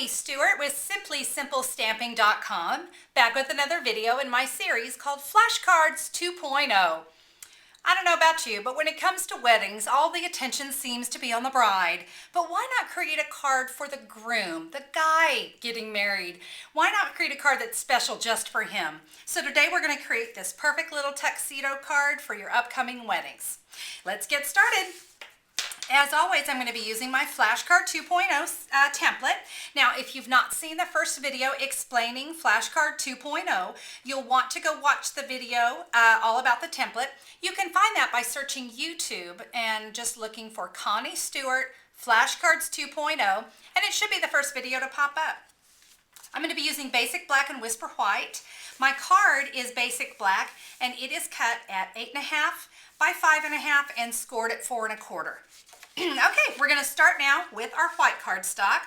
Connie Stewart with SimplySimpleStamping.com, back with another video in my series called Flashcards 2.0. I don't know about you, but when it comes to weddings, all the attention seems to be on the bride. But why not create a card for the groom, the guy getting married? Why not create a card that's special just for him? So today we're going to create this perfect little tuxedo card for your upcoming weddings. Let's get started. As always, I'm going to be using my Flashcard 2.0 template. Now, if you've not seen the first video explaining Flashcard 2.0, you'll want to go watch the video all about the template. You can find that by searching YouTube and just looking for Connie Stewart Flashcards 2.0, and it should be the first video to pop up. I'm going to be using basic black and whisper white. My card is basic black, and it is cut at 8.5 by 5.5 and scored at 4 1/4. Okay, we're going to start now with our white cardstock,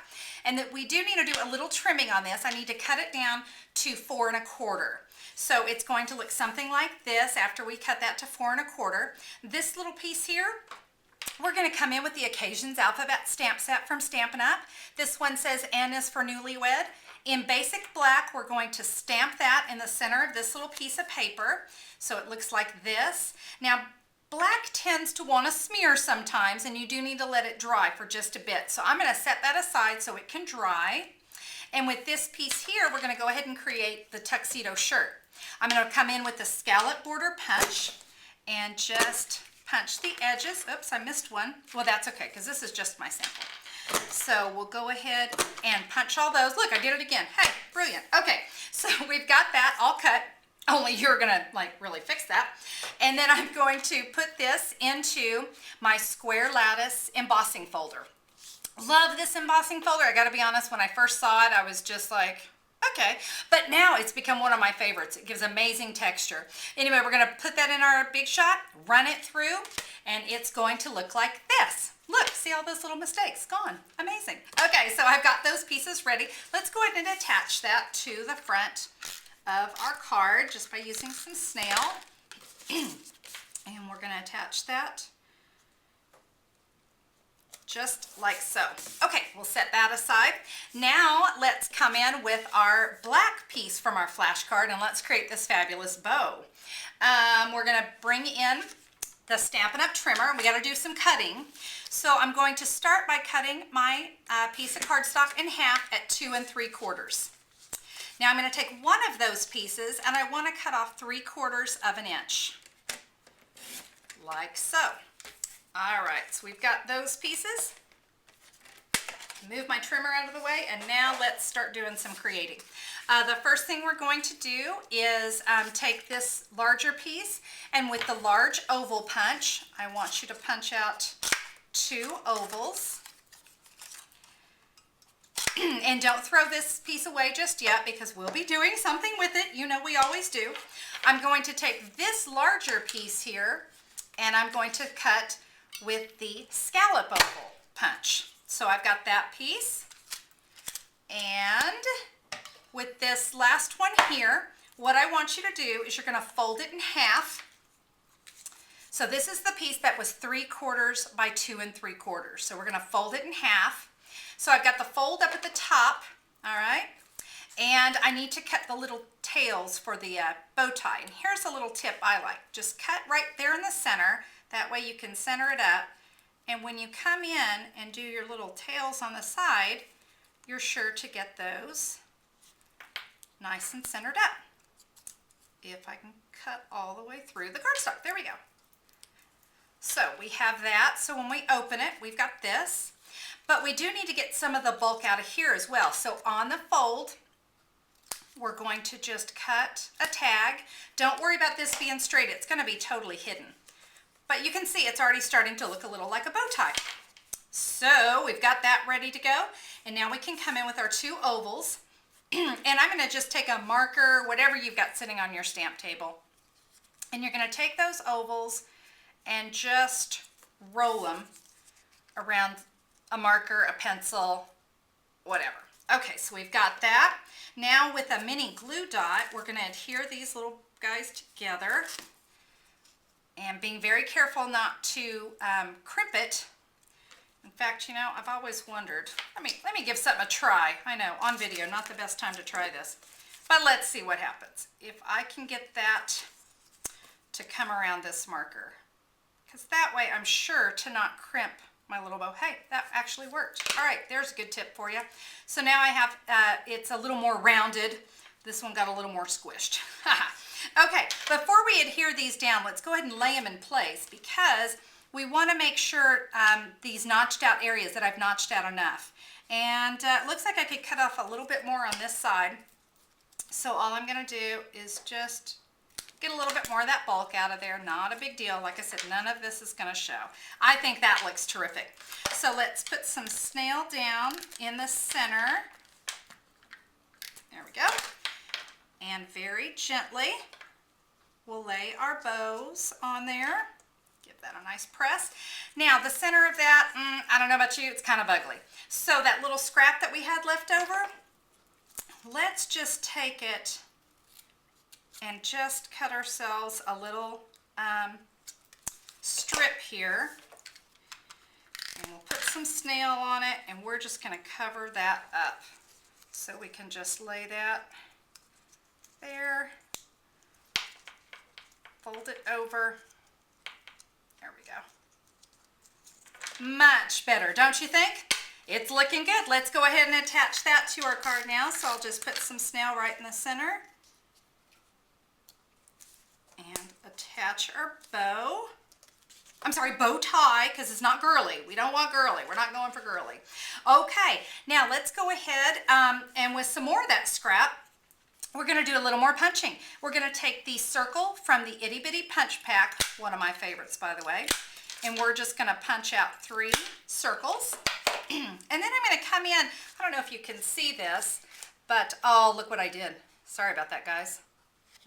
and that we do need to do a little trimming on this. I need to cut it down to 4 1/4. So it's going to look something like this after we cut that to 4 1/4. This little piece here, we're going to come in with the Occasions Alphabet Stamp Set from Stampin' Up. This one says N is for newlywed. In basic black, we're going to stamp that in the center of this little piece of paper. So it looks like this. Now, black tends to want to smear sometimes, and you do need to let it dry for just a bit. So I'm going to set that aside so it can dry. And with this piece here, we're going to go ahead and create the tuxedo shirt. I'm going to come in with the Scallop Border punch and just punch the edges. Oops, I missed one. Well, that's okay, because this is just my sample. So we'll go ahead and punch all those. Look, I did it again. Hey, brilliant. Okay, so we've got that all cut. Only you're gonna really fix that. And then I'm going to put this into my square lattice embossing folder. Love this embossing folder. I gotta be honest, when I first saw it, I was just like, okay. But now it's become one of my favorites. It gives amazing texture. Anyway, we're gonna put that in our big shot, run it through, and it's going to look like this. Look, see all those little mistakes? Gone. Amazing. Okay, so I've got those pieces ready. Let's go ahead and attach that to the front of our card just by using some snail. And we're going to attach that just like so. Okay, we'll set that aside. Now let's come in with our black piece from our flashcard, and let's create this fabulous bow. We're going to bring in the Stampin' Up! Trimmer. We got to do some cutting. So I'm going to start by cutting my piece of cardstock in half at 2 3/4. Now I'm going to take one of those pieces, and I want to cut off 3/4 of an inch, like so. All right, so we've got those pieces. Move my trimmer out of the way, and now let's start doing some creating. The first thing we're going to do is take this larger piece, and with the large oval punch, I want you to punch out 2 ovals. And don't throw this piece away just yet, because we'll be doing something with it. You know we always do. I'm going to take this larger piece here, and I'm going to cut with the Scallop Oval punch. So I've got that piece. And with this last one here, what I want you to do is you're going to fold it in half. So this is the piece that was 3/4 by 2 3/4. So we're going to fold it in half. So I've got the fold up at the top, all right? And I need to cut the little tails for the bow tie. And here's a little tip I like. Just cut right there in the center. That way you can center it up. And when you come in and do your little tails on the side, you're sure to get those nice and centered up. If I can cut all the way through the cardstock. There we go. So we have that. So when we open it, we've got this. But we do need to get some of the bulk out of here as well. So on the fold, we're going to just cut a tag. Don't worry about this being straight. It's going to be totally hidden. But you can see it's already starting to look a little like a bow tie. So we've got that ready to go. And now we can come in with our 2 ovals. And I'm going to just take a marker, whatever you've got sitting on your stamp table. And you're going to take those ovals and just roll them around a marker, a pencil, whatever. Okay, so we've got that. Now with a mini glue dot, we're going to adhere these little guys together, and being very careful not to crimp it. In fact, you know, I've always wondered, let me give something a try. I know, on video, not the best time to try this. But let's see what happens. If I can get that to come around this marker. Because that way I'm sure to not crimp my little bow. Hey, that actually worked. All right, there's a good tip for you. So now I have, it's a little more rounded. This one got a little more squished. Okay, before we adhere these down, let's go ahead and lay them in place because we want to make sure these notched out areas that I've notched out enough. And it looks like I could cut off a little bit more on this side. So all I'm going to do is just get a little bit more of that bulk out of there. Not a big deal. Like I said, none of this is going to show. I think that looks terrific. So let's put some snail down in the center. There we go. And very gently, we'll lay our bows on there. Give that a nice press. Now, the center of that, I don't know about you, it's kind of ugly. So that little scrap that we had left over, let's just take it and just cut ourselves a little strip here. And we'll put some snail on it, and we're just going to cover that up. So we can just lay that there, fold it over. There we go. Much better, don't you think? It's looking good. Let's go ahead and attach that to our card now. So I'll just put some snail right in the center and attach our bow. I'm sorry, bow tie, because it's not girly. We don't want girly. We're not going for girly. Okay, now let's go ahead and with some more of that scrap, we're going to do a little more punching. We're going to take the circle from the Itty Bitty Punch Pack, one of my favorites, by the way, and we're just going to punch out 3 circles. And then I'm going to come in, I don't know if you can see this, but oh, look what I did. Sorry about that, guys.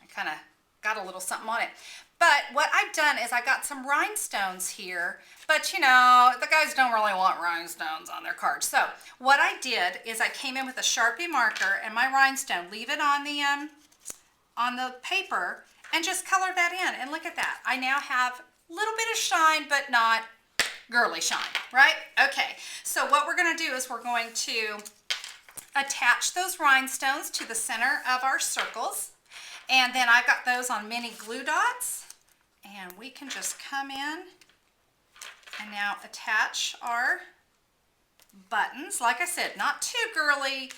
I kind of got a little something on it. But what I've done is I got some rhinestones here, but you know, the guys don't really want rhinestones on their cards. So what I did is I came in with a Sharpie marker and my rhinestone, leave it on the paper and just color that in. And look at that. I now have a little bit of shine, but not girly shine, right? Okay, so what we're going to do is we're going to attach those rhinestones to the center of our circles. And then I've got those on mini glue dots. And we can just come in and now attach our buttons. Like I said, not too girly,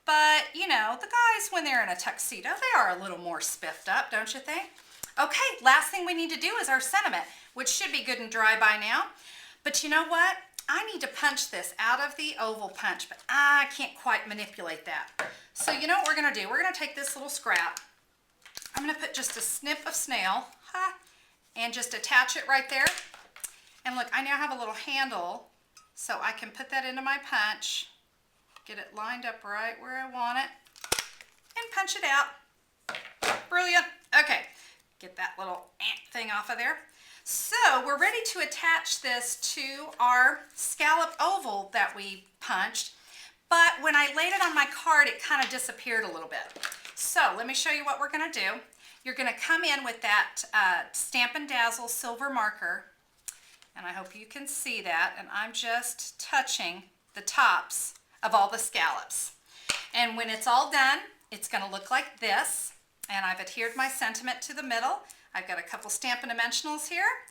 but you know, the guys, when they're in a tuxedo, they are a little more spiffed up, don't you think? Okay, last thing we need to do is our sentiment, which should be good and dry by now. But you know what? I need to punch this out of the oval punch, but I can't quite manipulate that. So you know what we're going to do? We're going to take this little scrap. I'm going to put just a snip of snail and just attach it right there. And look, I now have a little handle, so I can put that into my punch, get it lined up right where I want it, and punch it out. Brilliant. Okay, get that little ant thing off of there. So we're ready to attach this to our scallop oval that we punched, but when I laid it on my card, it kind of disappeared a little bit. So let me show you what we're going to do. You're going to come in with that Stampin' Dazzle silver marker, and I hope you can see that, and I'm just touching the tops of all the scallops. And when it's all done, it's going to look like this, and I've adhered my sentiment to the middle. I've got a couple Stampin' Dimensionals here,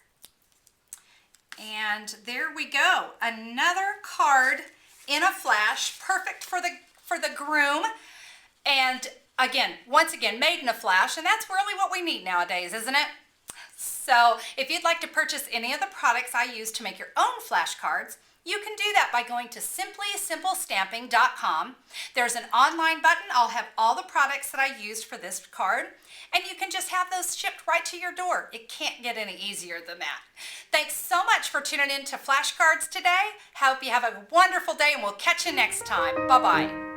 and there we go. Another card in a flash, perfect for the groom, and again, once again, made in a flash, and that's really what we need nowadays, isn't it? So if you'd like to purchase any of the products I use to make your own flashcards, you can do that by going to simplysimplestamping.com. There's an online button. I'll have all the products that I used for this card, and you can just have those shipped right to your door. It can't get any easier than that. Thanks so much for tuning in to Flashcards today. Hope you have a wonderful day, and we'll catch you next time. Bye-bye.